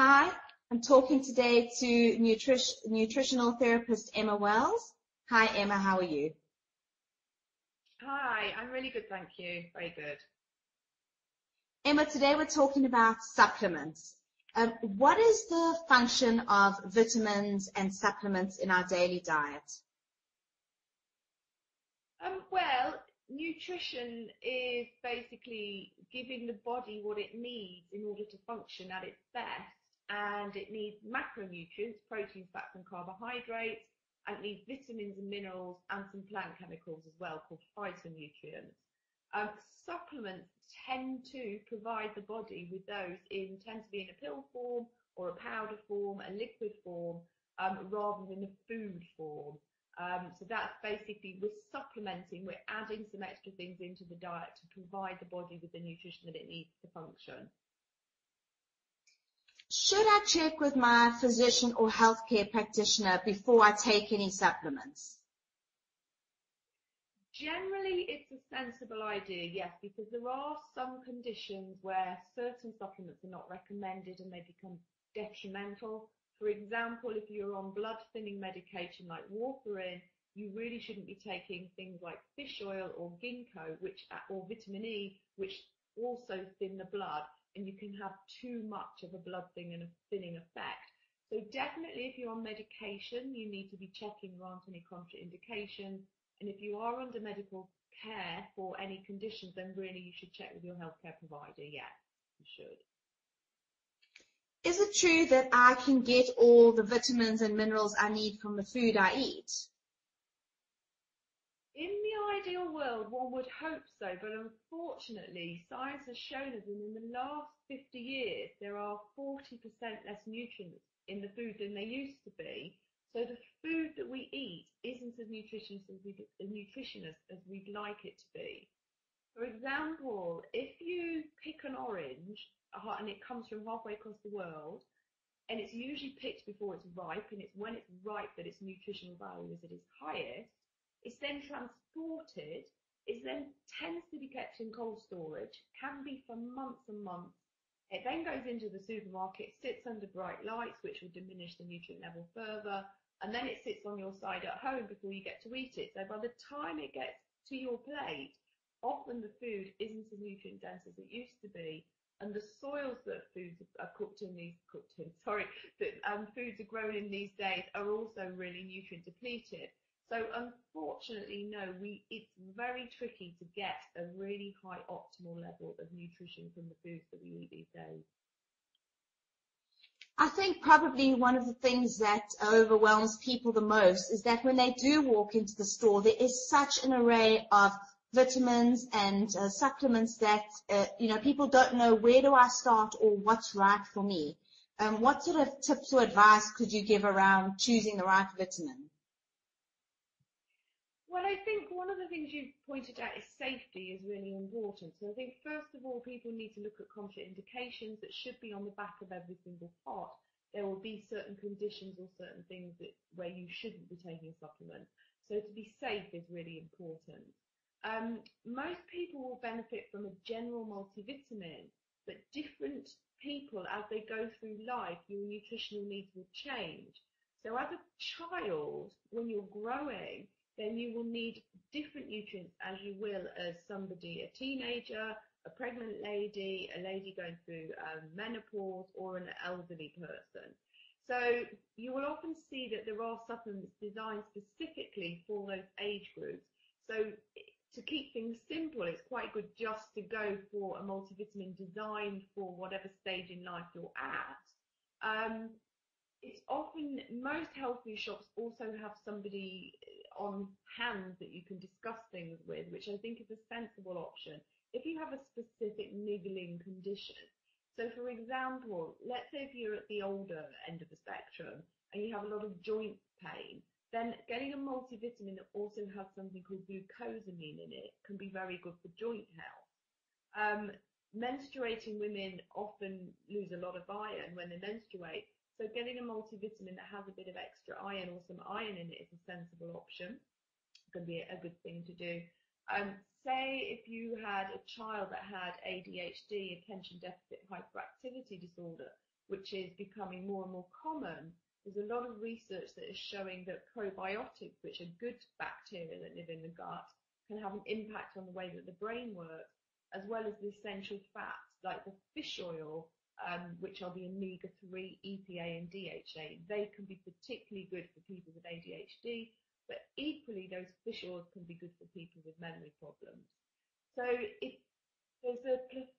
Hi, I'm talking today to nutritional therapist Emma Wells. Hi Emma, how are you? Hi, I'm really good, thank you. Very good. Emma, today we're talking about supplements. What is the function of vitamins and supplements in our daily diet? Well, nutrition is basically giving the body what it needs in order to function at its best. And it needs macronutrients, proteins, fats and carbohydrates, and it needs vitamins and minerals and some plant chemicals as well called phytonutrients. Supplements tend to provide the body with those tend to be in a pill form or a powder form, a liquid form, rather than a food form. So that's basically, we're supplementing, we're adding some extra things into the diet to provide the body with the nutrition that it needs to function. Should I check with my physician or healthcare practitioner before I take any supplements? Generally, it's a sensible idea, yes, because there are some conditions where certain supplements are not recommended and they become detrimental. For example, if you're on blood thinning medication like warfarin, you really shouldn't be taking things like fish oil or ginkgo, or vitamin E, which also thin the blood, and you can have too much of a blood thinning effect. So definitely, if you're on medication, you need to be checking there aren't any contraindications. And if you are under medical care for any conditions, then really you should check with your healthcare provider. Yes, you should. Is it true that I can get all the vitamins and minerals I need from the food I eat? In the ideal world, one would hope so, but unfortunately, science has shown us that in the last 50 years, there are 40% less nutrients in the food than there used to be. So the food that we eat isn't as nutritious as we'd like it to be. For example, if you pick an orange and it comes from halfway across the world, and it's usually picked before it's ripe, and it's when it's ripe that its nutritional value is at its highest, it's then transported, it then tends to be kept in cold storage, can be for months and months. It then goes into the supermarket, sits under bright lights, which will diminish the nutrient level further, and then it sits on your side at home before you get to eat it. So by the time it gets to your plate, often the food isn't as nutrient dense as it used to be, and the soils that foods are foods are grown in these days are also really nutrient depleted. So unfortunately, no, it's very tricky to get a really high optimal level of nutrition from the foods that we eat these days. I think probably one of the things that overwhelms people the most is that when they do walk into the store, there is such an array of vitamins and supplements that, people don't know where do I start or what's right for me. What sort of tips or advice could you give around choosing the right vitamin? Well, I think one of the things you've pointed out is safety is really important. So I think first of all, people need to look at contraindications that should be on the back of every single pot. There will be certain conditions or certain things where you shouldn't be taking supplements. So to be safe is really important. Most people will benefit from a general multivitamin, but different people, as they go through life, your nutritional needs will change. So as a child, when you're growing, then you will need different nutrients as you will as somebody, a teenager, a pregnant lady, a lady going through menopause, or an elderly person. So you will often see that there are supplements designed specifically for those age groups. So to keep things simple, it's quite good just to go for a multivitamin designed for whatever stage in life you're at. It's often, most health food shops also have somebody on hand that you can discuss things with, which I think is a sensible option if you have a specific niggling condition. So for example, let's say if you're at the older end of the spectrum and you have a lot of joint pain, then getting a multivitamin that also has something called glucosamine in it can be very good for joint health. Menstruating women often lose a lot of iron when they menstruate. So getting a multivitamin that has a bit of extra iron or some iron in it is a sensible option. It can be a good thing to do. Say if you had a child that had ADHD, attention deficit hyperactivity disorder, which is becoming more and more common, there's a lot of research that is showing that probiotics, which are good bacteria that live in the gut, can have an impact on the way that the brain works, as well as the essential fats like the fish oil, which are the omega-3, EPA and DHA. They can be particularly good for people with ADHD, but equally those fish oils can be good for people with memory problems. So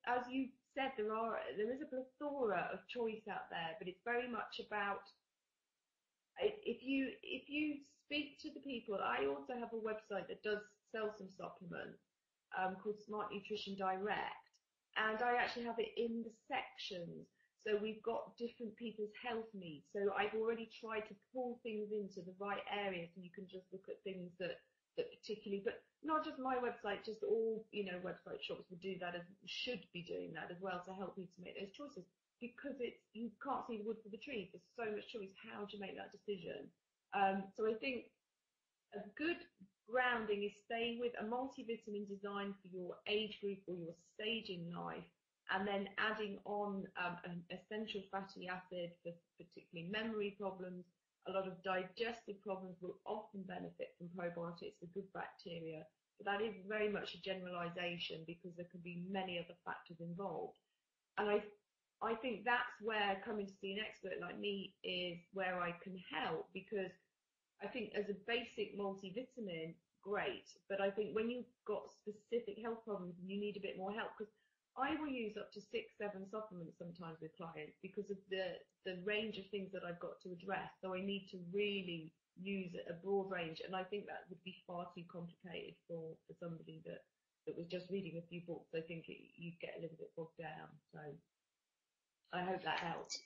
as you said, there is a plethora of choice out there, but it's very much about if you speak to the people. I also have a website that does sell some supplements called Smart Nutrition Direct, and I actually have it in the sections. So we've got different people's health needs. So I've already tried to pull things into the right areas, and you can just look at things that particularly, but not just my website, just all, website shops would do that, should be doing that as well, to help you to make those choices, because you can't see the wood for the trees. There's so much choice. How do you make that decision? So I think a good grounding is staying with a multivitamin designed for your age group or your stage in life, and then adding on an essential fatty acid for particularly memory problems. A lot of digestive problems will often benefit from probiotics, the good bacteria, but that is very much a generalization because there can be many other factors involved. And I think that's where coming to see an expert like me is where I can help, because I think as a basic multivitamin, great, but I think when you've got specific health problems, you need a bit more help, because I will use up to 6-7 supplements sometimes with clients because of the range of things that I've got to address. So I need to really use a broad range, and I think that would be far too complicated for somebody that was just reading a few books. I think you'd get a little bit bogged down. So I hope that helps.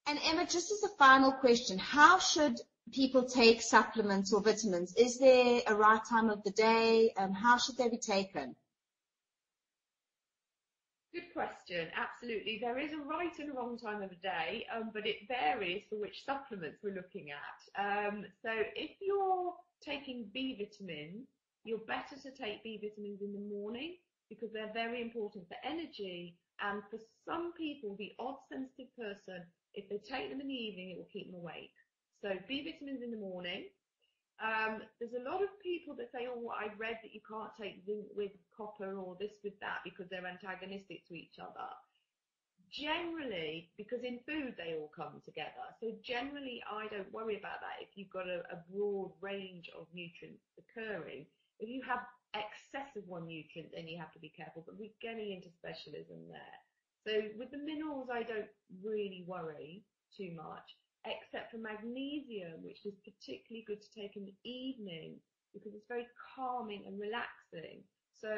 And Emma, just as a final question, how should people take supplements or vitamins? Is there a right time of the day? How should they be taken? Good question. Absolutely. There is a right and a wrong time of the day, but it varies for which supplements we're looking at. So if you're taking B vitamins, you're better to take B vitamins in the morning because they're very important for energy. And for some people, the odd sensitive person, if they take them in the evening, it will keep them awake. So B vitamins in the morning. There's a lot of people that say, oh, I read that you can't take zinc with copper or this with that because they're antagonistic to each other. Generally, because in food they all come together, so generally I don't worry about that if you've got a broad range of nutrients occurring. If you have excess of one nutrient, then you have to be careful, but we're getting into specialism there. So with the minerals, I don't really worry too much, except for magnesium, which is particularly good to take in the evening because it's very calming and relaxing. So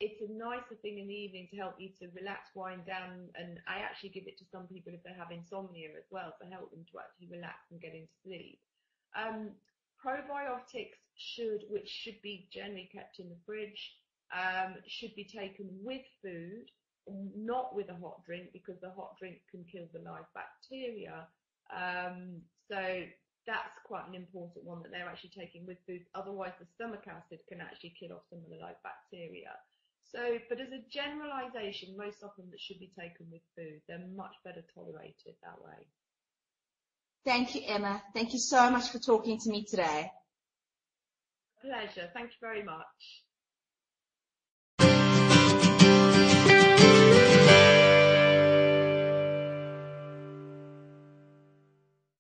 it's a nicer thing in the evening to help you to relax, wind down, and I actually give it to some people if they have insomnia as well, to help them to actually relax and get into sleep. Probiotics which should be generally kept in the fridge, should be taken with food, not with a hot drink, because the hot drink can kill the live bacteria. So that's quite an important one, that they're actually taking with food. Otherwise, the stomach acid can actually kill off some of the live bacteria. So, but as a generalization, most supplements should be taken with food. They're much better tolerated that way. Thank you, Emma. Thank you so much for talking to me today. Pleasure. Thank you very much.